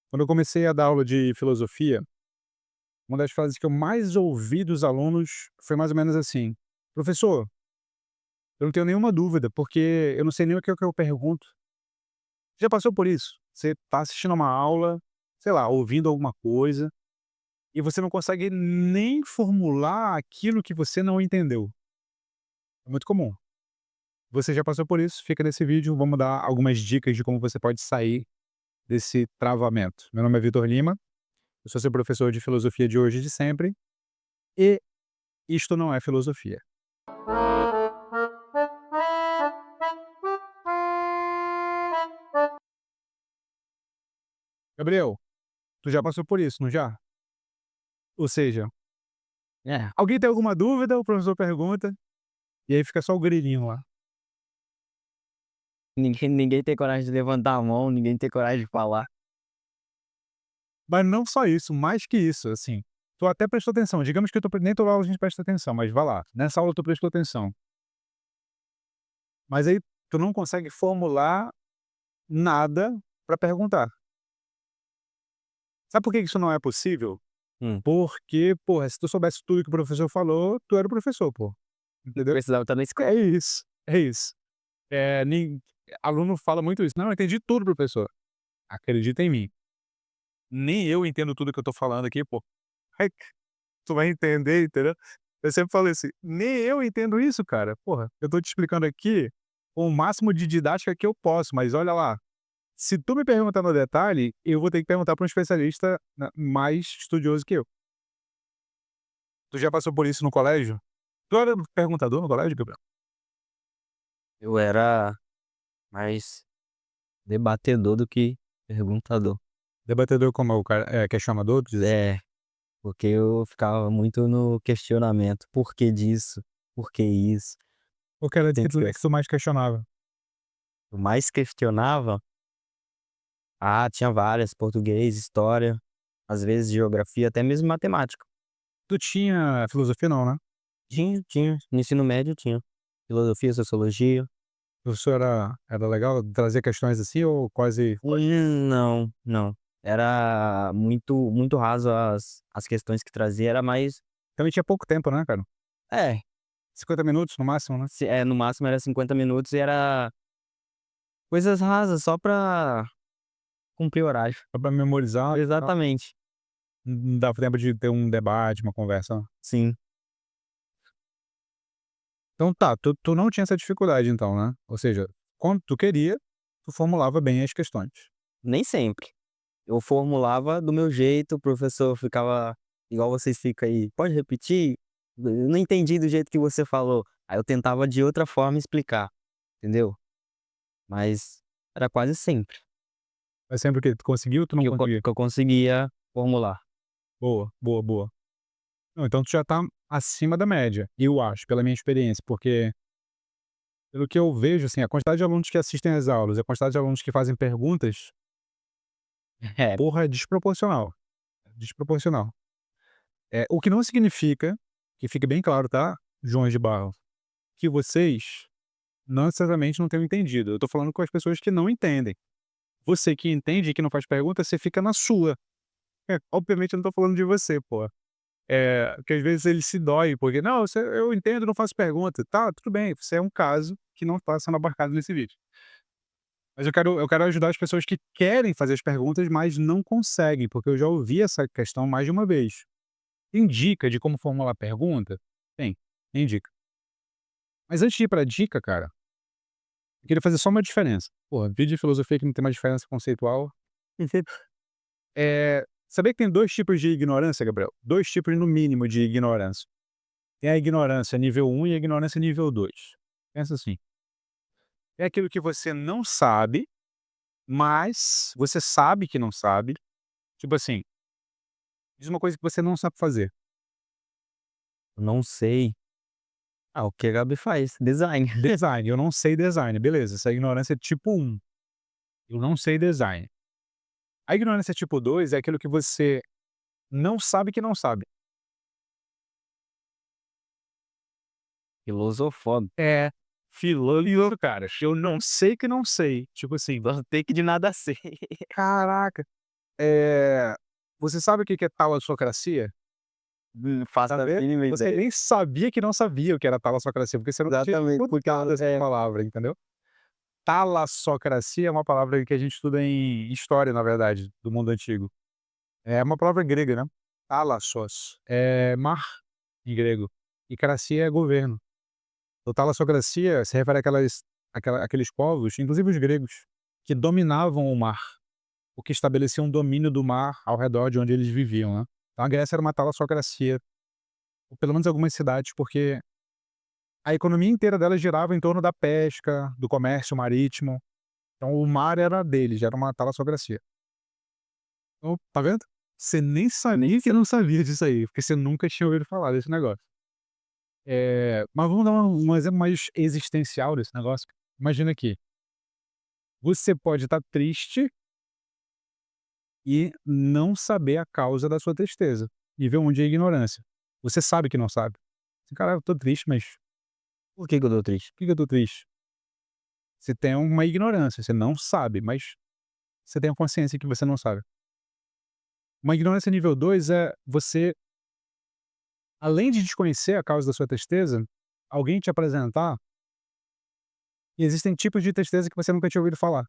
Quando eu comecei a dar aula de filosofia, uma das frases que eu mais ouvi dos alunos foi mais ou menos assim: "Professor, eu não tenho nenhuma dúvida, porque eu não sei nem o que eu pergunto". Já passou por isso? Você está assistindo a uma aula, sei lá, ouvindo alguma coisa, e você não consegue nem formular aquilo que você não entendeu. É muito comum. Você já passou por isso? Fica nesse vídeo, vamos dar algumas dicas de como você pode sair desse travamento. Meu nome é Vitor Lima, eu sou seu professor de filosofia de hoje e de sempre, e isto não é filosofia. Gabriel, tu já passou por isso, não já? Ou seja, alguém tem alguma dúvida, o professor pergunta, e aí fica só o grilinho lá. Ninguém tem coragem de levantar a mão, ninguém tem coragem de falar. Mas não só isso, mais que isso, assim, tu até prestou atenção, digamos que nem toda aula a gente presta atenção, mas vá lá, nessa aula tu prestou atenção, mas aí tu não consegue formular nada para perguntar. Sabe por que isso não é possível? Hum. Porque, porra, se tu soubesse tudo que o professor falou, tu era o professor, pô, Não entendeu? precisava estar na escola. É isso, é isso. Nin Aluno fala muito isso: "Não, eu entendi tudo, professor". Acredita em mim, nem eu entendo tudo que eu tô falando aqui, pô. Ai, tu vai entender, entendeu? Eu sempre falo assim: "Nem eu entendo isso, cara. Porra, eu tô te explicando aqui com o máximo de didática que eu posso, mas olha lá, se tu me perguntar no detalhe, eu vou ter que perguntar para um especialista, mais estudioso que eu". Tu já passou por isso no colégio? Tu era perguntador no colégio, Gabriel? Eu era mais debatedor do que perguntador. Debatedor como o cara questionador, tu diz? É, porque eu ficava muito no questionamento. Por que disso? Por que isso? Qual que era a Tem que disciplina que tu mais questionava? eu mais questionava, tinha várias, português, história, às vezes geografia, até mesmo matemática. Tu tinha filosofia não, né? Tinha. No ensino médio tinha. Filosofia, sociologia. O professor era legal, trazia questões assim ou quase Não, não. Era muito raso as questões que trazia, era mais também tinha pouco tempo, né, cara? é, 50 minutos no máximo, né? no máximo era 50 minutos e era coisas rasas só pra cumprir o horário. Só pra memorizar e tal. Exatamente. Não dava tempo de ter um debate, uma conversa. Sim. Então tá, tu não tinha essa dificuldade então, né? Ou seja, quando tu queria, tu formulava bem as questões. Nem sempre. Eu formulava do meu jeito, o professor ficava igual vocês ficam aí: "Pode repetir? Eu não entendi do jeito que você falou". Aí eu tentava de outra forma explicar, entendeu? Mas era quase sempre Mas sempre o quê? Tu conseguiu ou tu não conseguia? que eu conseguia formular. Boa, boa, boa. Não, então tu já tá acima da média, eu acho, pela minha experiência, porque pelo que eu vejo, assim, a quantidade de alunos que assistem às aulas e a quantidade de alunos que fazem perguntas, É. porra, é desproporcional, desproporcional. O que não significa, que fique bem claro, tá, Joões de Barro, que vocês não necessariamente não tenham entendido. Eu tô falando com as pessoas que não entendem. Você que entende e que não faz pergunta, você fica na sua. Obviamente eu não tô falando de você, pô. Porque às vezes ele se dói, porque: "Não, eu entendo, não faço pergunta". Tá, tudo bem, você é um caso que não está sendo abarcado nesse vídeo. Mas eu quero ajudar as pessoas que querem fazer as perguntas, mas não conseguem, porque eu já ouvi essa questão mais de uma vez. Tem dica de como formular pergunta? Tem dica. Mas antes de ir pra dica, cara, eu queria fazer só uma diferença. Porra, vídeo de filosofia que não tem uma diferença conceitual. Sabia que tem 2 tipos de ignorância, Gabriel? 2 tipos no mínimo de ignorância. Tem a ignorância nível um e a ignorância nível 2. Pensa assim, é aquilo que você não sabe, mas você sabe que não sabe. Tipo assim, diz uma coisa que você não sabe fazer. Não sei. O que a Gabi faz? Design. Design, eu não sei design, beleza, essa é a ignorância tipo um. Eu não sei design. A ignorância tipo 2 é aquilo que você não sabe que não sabe. Filosofando. É, filando, cara, eu não sei que não sei. Tipo assim, Só sei que de nada sei. caraca. Eh, você sabe o que que é talassocracia? Faço Tá a vendo? mínima Você ideia. nem sabia que não sabia o que era talassocracia, porque você nunca tinha Exatamente, porque escutado essa é, palavra, entendeu? Talassocracia é uma palavra que a gente estuda em história, na verdade, do mundo antigo. É uma palavra grega, né? Talassos é mar em grego, e cracia é governo. Então talassocracia se refere àqueles povos, inclusive os gregos, que dominavam o mar, o que estabelecia um domínio do mar ao redor de onde eles viviam, né. Então a Grécia era uma talassocracia, ou pelo menos algumas cidades, porque a economia inteira dela girava em torno da pesca, do comércio marítimo, então o mar era deles, era uma talassocracia. Então, tá vendo? Você nem sabia que não sabia disso aí, porque você nunca tinha ouvido falar desse negócio. Mas vamos dar um exemplo mais existencial desse negócio. Imagina aqui, você pode estar triste e não saber a causa da sua tristeza. Nível 1 de ignorância. Você sabe que não sabe. Assim, "Cara, eu tô triste, mas por que que eu tô triste? por que que eu tô triste?" Você tem uma ignorância, você não sabe, mas você tem a consciência que você não sabe. Uma ignorância nível 2 é você, além de desconhecer a causa da sua tristeza, alguém te apresentar e existem tipos de tristeza que você nunca tinha ouvido falar.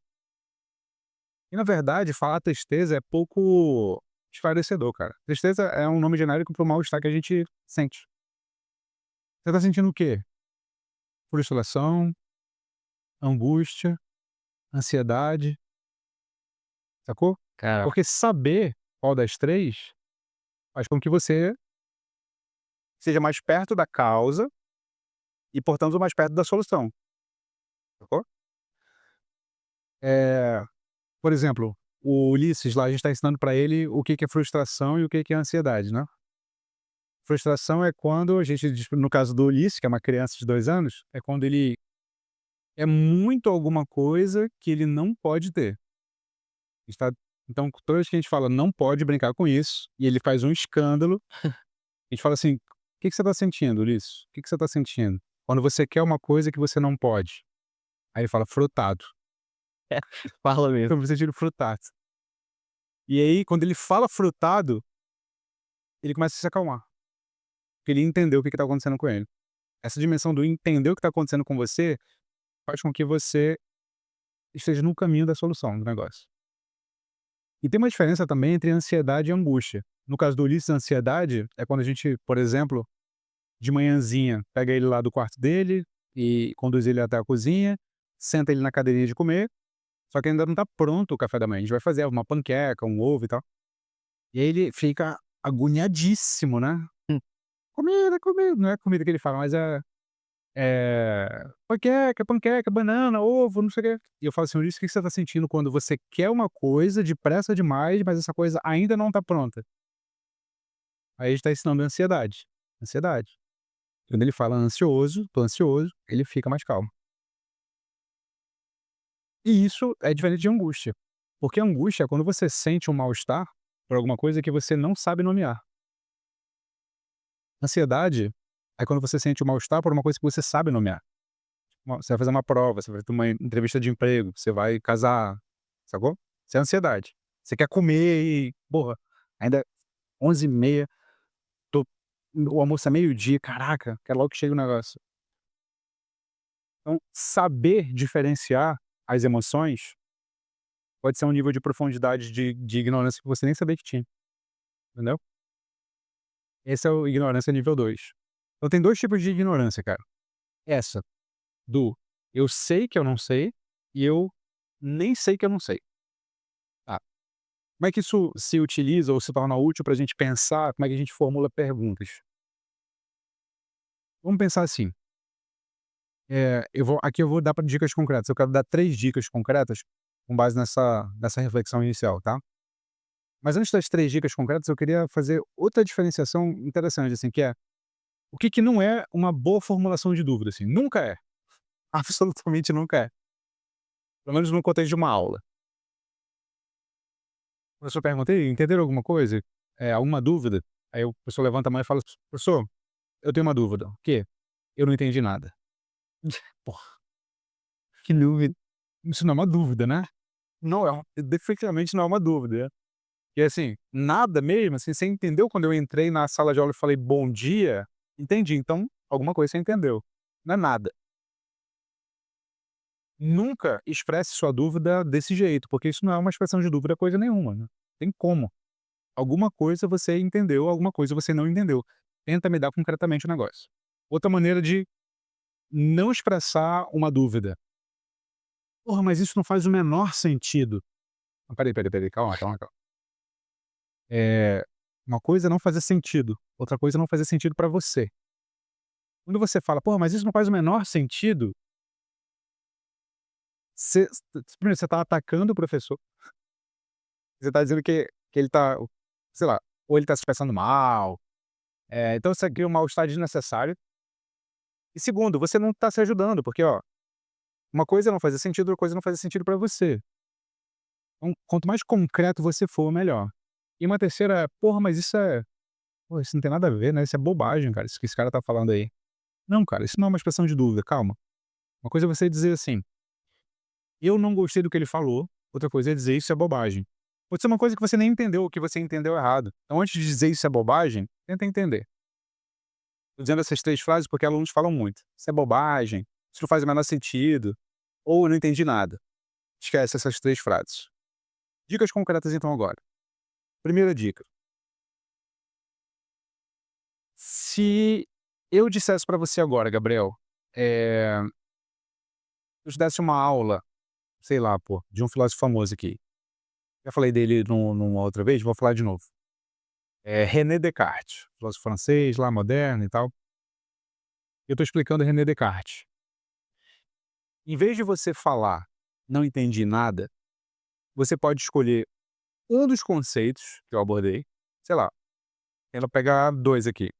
E na verdade, falar tristeza é pouco esclarecedor, cara. Tristeza é um nome genérico para o mal-estar que a gente sente. Você tá sentindo o quê? Frustração, angústia, ansiedade, sacou? Cara, Porque saber qual das 3 faz com que você seja mais perto da causa e, portanto, mais perto da solução, sacou? Eh, por exemplo, o Ulisses lá, a gente tá ensinando pra ele o que que é frustração e o que que é ansiedade, né. Frustração é quando a gente diz, no caso do Ulisses, que é uma criança de 2 anos, é quando ele é muito alguma coisa que ele não pode ter. Está então toda vez que a gente fala: "Não pode brincar com isso", e ele faz um escândalo, a gente fala assim: "O que que você está sentindo, Ulisses? O que que você está sentindo?" Quando você quer uma coisa que você não pode. Aí ele fala: "Frutado". fala mesmo. "Tô me sentindo frutado". E aí quando ele fala frutado, ele começa a se acalmar, porque ele entendeu o que que tá acontecendo com ele. Essa dimensão do entender o que tá acontecendo com você, faz com que você esteja no caminho da solução do negócio. E tem uma diferença também entre ansiedade e angústia. No caso do Ulisses, a ansiedade é quando a gente, por exemplo, de manhãzinha, pega ele lá do quarto dele e conduz ele até a cozinha, senta ele na cadeirinha de comer, só que ainda não tá pronto o café da manhã. A gente vai fazer uma panqueca, um ovo e tal. E aí ele fica agoniadíssimo, né? Hum, Comida, comida. Não é comida que ele fala, mas panqueca, panqueca, banana, ovo, não sei o quê. E eu falo assim: "Ulisses, o que que você tá sentindo quando você quer uma coisa depressa demais, mas essa coisa ainda não tá pronta?" Aí a gente tá ensinando ansiedade. Ansiedade. Quando ele fala ansioso, tô ansioso, ele fica mais calmo. E isso é diferente de angústia, porque angústia é quando você sente um mal-estar por alguma coisa que você não sabe nomear. Ansiedade é quando você sente o mal-estar por uma coisa que você sabe nomear. Você vai fazer uma prova, você vai ter uma entrevista de emprego, você vai casar, sacou? Isso é ansiedade. Você quer comer e, porra, ainda é 11h30, tô o almoço é meio-dia, caraca, quero logo que chegue o negócio. Então, saber diferenciar as emoções pode ser um nível de profundidade de ignorância que você nem sabia que tinha, entendeu? Esse é o ignorância nível 2. Então tem 2 tipos de ignorância, cara. Essa do eu sei que eu não sei e eu nem sei que eu não sei. Tá. Como é que isso se utiliza ou se torna útil pra gente pensar, como é que a gente formula perguntas? Vamos pensar assim, eu vou dar pra dicas concretas, eu quero dar 3 dicas concretas com base nessa reflexão inicial, tá? Mas antes das 3 dicas concretas, eu queria fazer outra diferenciação interessante, assim, que é, o que que não é uma boa formulação de dúvida, assim, nunca é, absolutamente nunca é, pelo menos no contexto de uma aula. O professor pergunta: "E aí, entenderam alguma coisa? Alguma dúvida?" Aí o professor levanta a mão e fala: "Professor, eu tenho uma dúvida." "O quê?" "Eu não entendi nada." Porra, que dúvida. isso não é uma dúvida, né? Não é definitivamente não é uma dúvida, né? E assim, nada mesmo, assim, você entendeu quando eu entrei na sala de aula e falei: "Bom dia"? Entendi, então alguma coisa você entendeu. Não é nada. Nunca expresse sua dúvida desse jeito, porque isso não é uma expressão de dúvida coisa nenhuma, né. Tem como. Alguma coisa você entendeu, alguma coisa você não entendeu. Tenta me dar concretamente o negócio. Outra maneira de não expressar uma dúvida: "Porra, mas isso não faz o menor sentido". Não, espera aí, calma, calma, calma. Uma coisa é não fazer sentido, outra coisa é não fazer sentido pra você. Quando você fala: "Porra, mas isso não faz o menor sentido", você primeiro você tá atacando o professor, você tá dizendo que ele tá, sei lá, ou ele tá se expressando mal, então você cria um mal-estar desnecessário. E segundo, você não tá se ajudando, porque, ó, uma coisa é não fazer sentido, outra coisa é não fazer sentido pra você. Então, quanto mais concreto você for, melhor. E uma terceira é: "Porra, mas pô, isso não tem nada a ver, né, isso é bobagem, cara, isso que esse cara tá falando aí". Não, cara, isso não é uma expressão de dúvida, calma. Uma coisa é você dizer assim: "Eu não gostei do que ele falou", outra coisa é dizer: "Isso é bobagem". Pode ser uma coisa que você nem entendeu, ou que você entendeu errado. Então antes de dizer: "Isso é bobagem", tenta entender. Tô dizendo essas 3 frases porque alunos falam muito: "Isso é bobagem", "Isso não faz o menor sentido", ou "Eu não entendi nada". Esquece essas 3 frases. Dicas concretas então agora. Primeira dica: se eu dissesse pra você agora, Gabriel, eh, eu te desse uma aula, sei lá, pô, de um filósofo famoso aqui. Já falei dele numa outra vez, vou falar de novo. É René Descartes, filósofo francês lá, moderno e tal. Eu tô explicando René Descartes. Em vez de você falar: "Não entendi nada", você pode escolher um dos conceitos que eu abordei, sei lá, tenta pegar 2 aqui: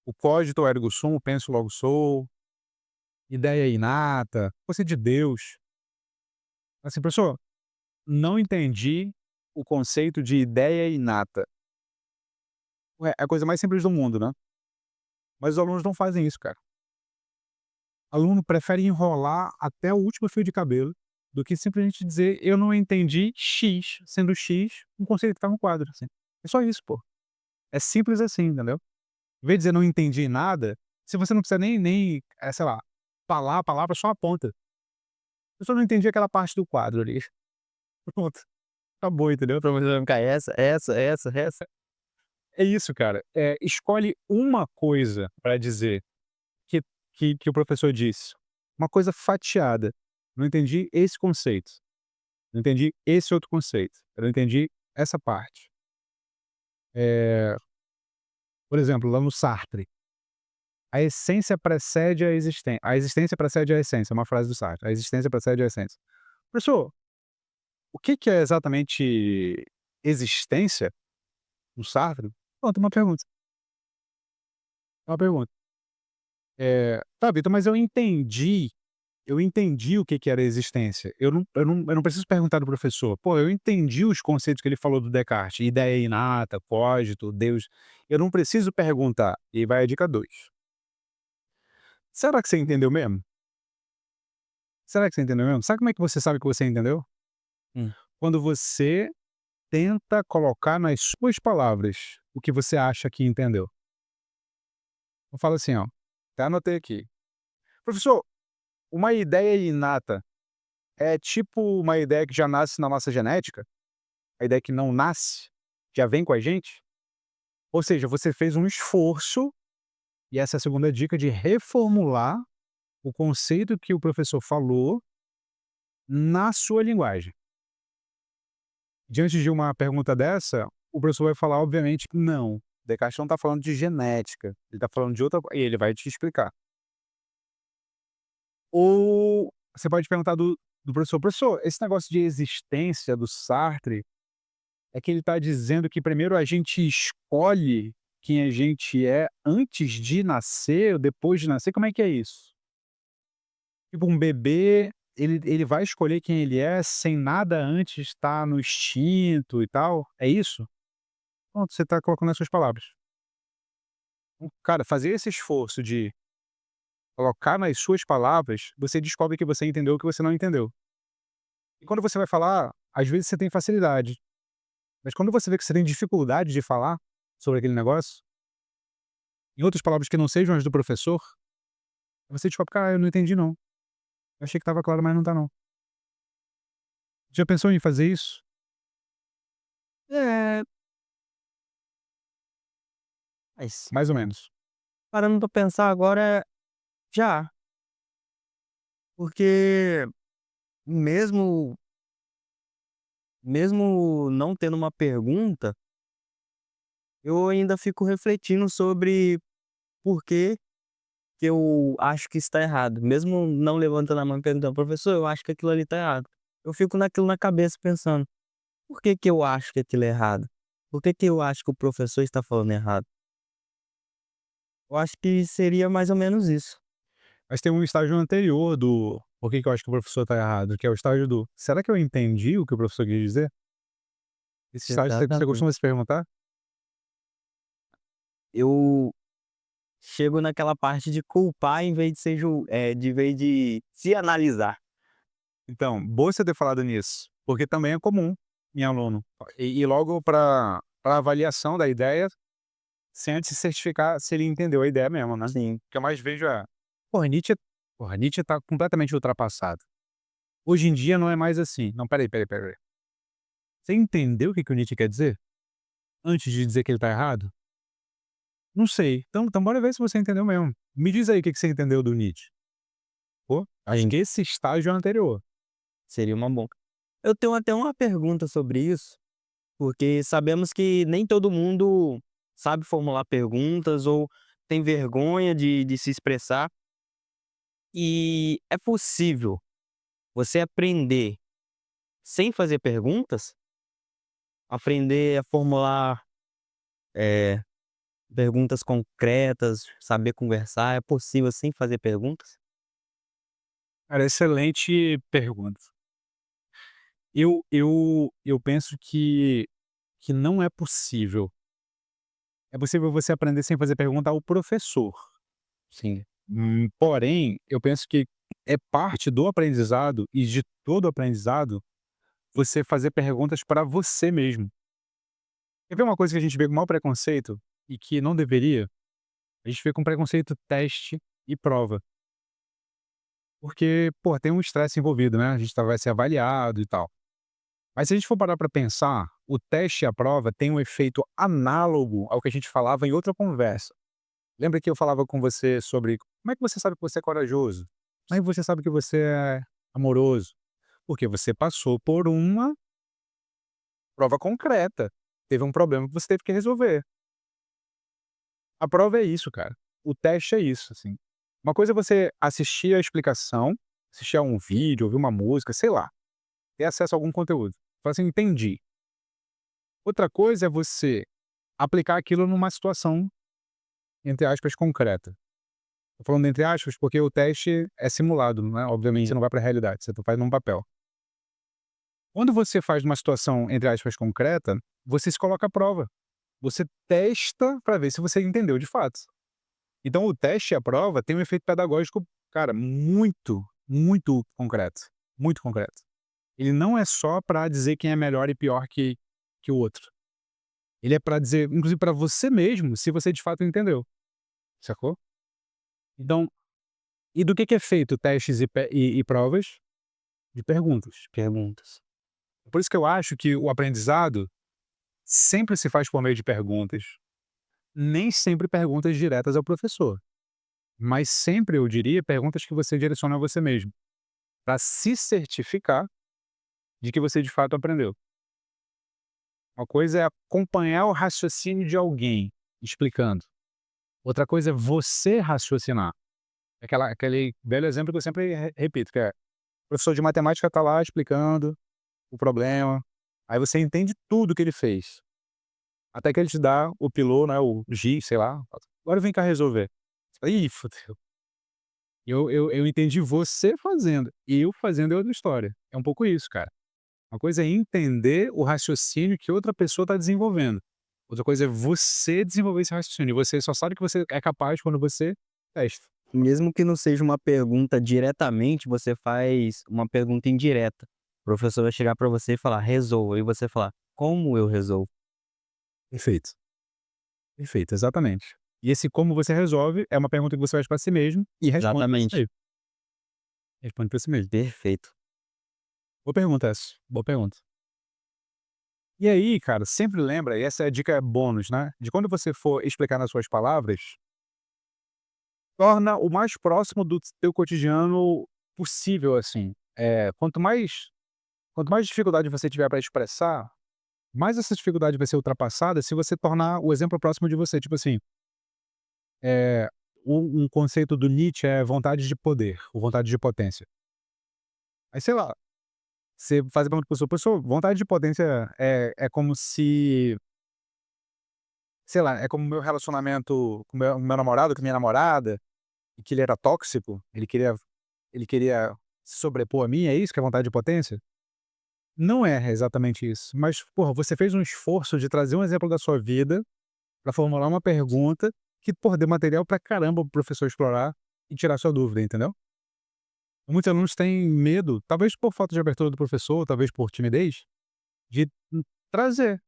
o cogito ergo sum, o penso logo sou, ideia inata, conceito de Deus. Assim: "Professor, não entendi o conceito de ideia inata". Ué, é a coisa mais simples do mundo, né. Mas os alunos não fazem isso, cara. Aluno prefere enrolar até o último fio de cabelo, do que simplesmente dizer: "Eu não entendi X", sendo X um conceito que tá no quadro, assim. É só isso, pô. É simples assim, entendeu? Em vez de dizer: "Não entendi nada", se você não precisa nem, sei lá, falar a palavra, só aponta. "Eu só não entendi aquela parte do quadro ali". Pronto, acabou, entendeu? Pra você não ficar essa. É isso, cara. Escolhe uma coisa pra dizer que que o professor disse. Uma coisa fatiada. "Não entendi esse conceito". Não entendi esse outro conceito, eu não entendi essa parte. Eh, por exemplo, lá no Sartre, a existência precede a essência, é uma frase do Sartre, a existência precede a essência. Professor, o que que é exatamente existência no Sartre? Pronto, uma pergunta. "Tá, Vitor, mas eu entendi o que que era existência. Eu não preciso perguntar do professor. Pô, eu entendi os conceitos que ele falou do Descartes, ideia inata, cogito, Deus. Eu não preciso perguntar". E vai a dica 2. Será que você entendeu mesmo? Será que você entendeu mesmo? Sabe como é que você sabe que você entendeu? Hum. Quando você tenta colocar nas suas palavras o que você acha que entendeu. Eu falo assim, ó, até anotei aqui: "Professor, uma ideia inata é tipo uma ideia que já nasce na nossa genética? A ideia que não nasce, já vem com a gente?" Ou seja, você fez um esforço, e essa é a segunda dica, de reformular o conceito que o professor falou na sua linguagem. Diante de uma pergunta dessa, o professor vai falar, obviamente, que não. Descartes não está falando de genética, ele está falando de outra e ele vai te explicar. Ou você pode perguntar do professor: "Professor, esse negócio de existência do Sartre, é que ele está dizendo que primeiro a gente escolhe quem a gente é antes de nascer ou depois de nascer, como é que é isso?" Tipo um bebê, ele vai escolher quem ele é sem nada antes estar no instinto e tal, é isso? Pronto, você está colocando as suas palavras. Então, cara, fazer esse esforço de colocar nas suas palavras, você descobre que você entendeu o que você não entendeu. E quando você vai falar, às vezes você tem facilidade. Mas quando você vê que você tem dificuldade de falar sobre aquele negócio, em outras palavras que não sejam as do professor, você tipo: "Cara, eu não entendi não. Eu achei que estava claro, mas não tá não". Já pensou em fazer isso? É, mas Mais ou menos. parando pra pensar agora, já. Porque mesmo mesmo não tendo uma pergunta, eu ainda fico refletindo sobre por que eu acho que está errado. Mesmo não levantando a mão e perguntando: "Professor, eu acho que aquilo ali está errado". Eu fico naquilo na cabeça pensando: "Por que que eu acho que aquilo é errado? Por que que eu acho que o professor está falando errado?". Eu acho que seria mais ou menos isso. Mas tem um estágio anterior do "por que que eu acho que o professor tá errado", que é o estágio do "será que eu entendi o que o professor quis dizer?". Esse estágio você Exatamente. costuma se perguntar? Eu chego naquela parte de culpar em vez de ser de vez de se analisar. Então, boa você ter falado nisso, porque também é comum em aluno. E logo para avaliação da ideia, sem antes se certificar se ele entendeu a ideia mesmo, né. O Sim, que eu mais vejo é: Nietzsche tá completamente ultrapassado. Hoje em dia não é mais assim. Não, espera aí. Você entendeu o que que o Nietzsche quer dizer? Antes de dizer que ele tá errado? Não sei. Então bora ver se você entendeu mesmo. Me diz aí o que que você entendeu do Nietzsche. Pô, acho sim, que esse estágio é anterior. seria uma boa. Eu tenho até uma pergunta sobre isso, porque sabemos que nem todo mundo sabe formular perguntas ou tem vergonha de se expressar. E é possível você aprender sem fazer perguntas? Aprender a formular, eh, perguntas concretas, saber conversar, é possível sem fazer perguntas? Cara, excelente pergunta. Eu penso que não é possível. É possível você aprender sem fazer pergunta ao professor. Sim. Porém, eu penso que é parte do aprendizado e de todo aprendizado, você fazer perguntas para você mesmo. Quer ver uma coisa que a gente vê com maior preconceito e que não deveria? A gente vê com preconceito teste e prova. Porque, pô, tem um estresse envolvido, né, a gente vai ser avaliado e tal. Mas se a gente for parar para pensar, o teste e a prova têm um efeito análogo ao que a gente falava em outra conversa. Lembra que eu falava com você sobre como é que você sabe que você é corajoso? Como é que você sabe que você é amoroso? Porque você passou por uma prova concreta. Teve um problema que você teve que resolver. A prova é isso, cara. O teste é isso, assim. Uma coisa é você assistir a explicação, assistir a um vídeo, ouvir uma música, sei lá, ter acesso a algum conteúdo. Falar assim: "Entendi". Outra coisa é você aplicar aquilo numa situação, entre aspas, concreta. Tô falando entre aspas, porque o teste é simulado, não é, obviamente você Sim. não vai para a realidade, você faz num papel. Quando você faz uma situação, entre aspas, concreta, você se coloca à prova. Você testa para ver se você entendeu de fato. Então o teste e a prova têm um efeito pedagógico, cara, muito concreto, muito concreto. Ele não é só para dizer quem é melhor e pior que o outro. Ele é para dizer, inclusive para você mesmo, se você de fato entendeu, sacou? Então, e do que é feito testes e provas? De perguntas. Perguntas. Por isso que eu acho que o aprendizado sempre se faz por meio de perguntas. Nem sempre perguntas diretas ao professor, mas sempre, eu diria, perguntas que você direciona a você mesmo, para se certificar de que você de fato aprendeu. Uma coisa é acompanhar o raciocínio de alguém explicando, outra coisa é você raciocinar. Aquele velho exemplo que eu sempre repito, que é: o professor de matemática está lá explicando o problema, aí você entende tudo que ele fez, até que ele te dá o pilô, né, o giz, sei lá, "agora vem cá resolver". Você fala: "Ih, fudeu, eu entendi você fazendo, eu fazendo é outra história". É um pouco isso, cara. Uma coisa é entender o raciocínio que outra pessoa está desenvolvendo, outra coisa é você desenvolver esse raciocínio, e você só sabe que você é capaz quando você testa. Mesmo que não seja uma pergunta diretamente, você faz uma pergunta indireta. O professor vai chegar para você e falar: "Resolva", e você falar: como eu resolvo. Perfeito, perfeito, exatamente. E esse como você resolve é uma pergunta que você faz pra si mesmo e responde pra si Exatamente, mesmo. Responde pra si mesmo. perfeito. Boa pergunta essa, boa pergunta. E aí, cara, sempre lembra, e essa é a dica bônus, né, de quando você for explicar nas suas palavras, torna o mais próximo do teu cotidiano possível, assim. Quanto mais dificuldade você tiver para expressar, mais essa dificuldade vai ser ultrapassada se você tornar o exemplo próximo de você. Tipo assim, eh, um conceito do Nietzsche é vontade de poder, ou vontade de potência. Aí, sei lá, você faz a pergunta para pessoa: "Pessoa, vontade de potência é como se, sei lá, é como o meu relacionamento com o meu namorado, com a minha namorada, e que ele era tóxico, ele queria se sobrepor a mim, é isso que é vontade de potência?" Não é exatamente isso, mas, porra, você fez um esforço de trazer um exemplo da sua vida para formular uma pergunta que, porra, deu material pra caramba pro professor explorar e tirar sua dúvida, entendeu? Muitos alunos têm medo, talvez por falta de abertura do professor, talvez por timidez, de trazer,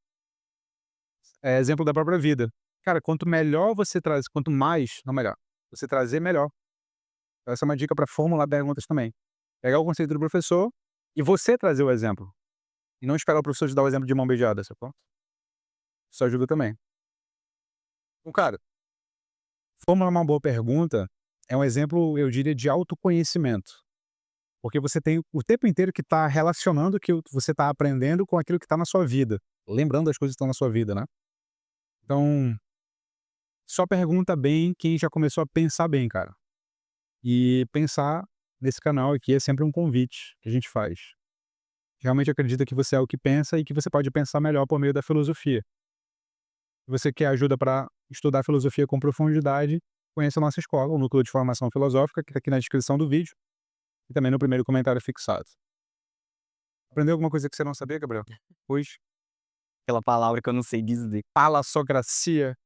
exemplo da própria vida. Cara, quanto melhor você traz, quanto mais, não melhor, você trazer, melhor. Então essa é uma dica para formular perguntas também. Pegar o conceito do professor e você trazer o exemplo, e não esperar o professor te dar o exemplo de mão beijada, sacou? Isso ajuda também. Então, cara, formular uma boa pergunta é um exemplo, eu diria, de autoconhecimento, porque você tem o tempo inteiro que tá relacionando o que você tá aprendendo com aquilo que tá na sua vida, lembrando das coisas que estão na sua vida, né. Então, só pergunta bem quem já começou a pensar bem, cara. E pensar nesse canal aqui é sempre um convite que a gente faz. Realmente acredita que você é o que pensa e que você pode pensar melhor por meio da filosofia. Se você quer ajuda para estudar filosofia com profundidade, conheça a nossa escola, o Núcleo de Formação Filosófica, que está aqui na descrição do vídeo e também no primeiro comentário fixado. Aprendeu alguma coisa que você não sabia, Gabriel? Pois, Aquela palavra que eu não sei dizer. talassocracia.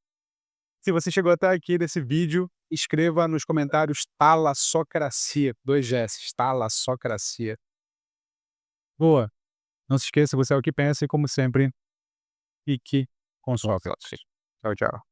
Se você chegou até aqui nesse vídeo, escreva nos comentários talassocracia, 2 Gs, talassocracia. Boa. Não se esqueça, você é o que pensa e, como sempre, fique com Sócrates. Tchau, tchau.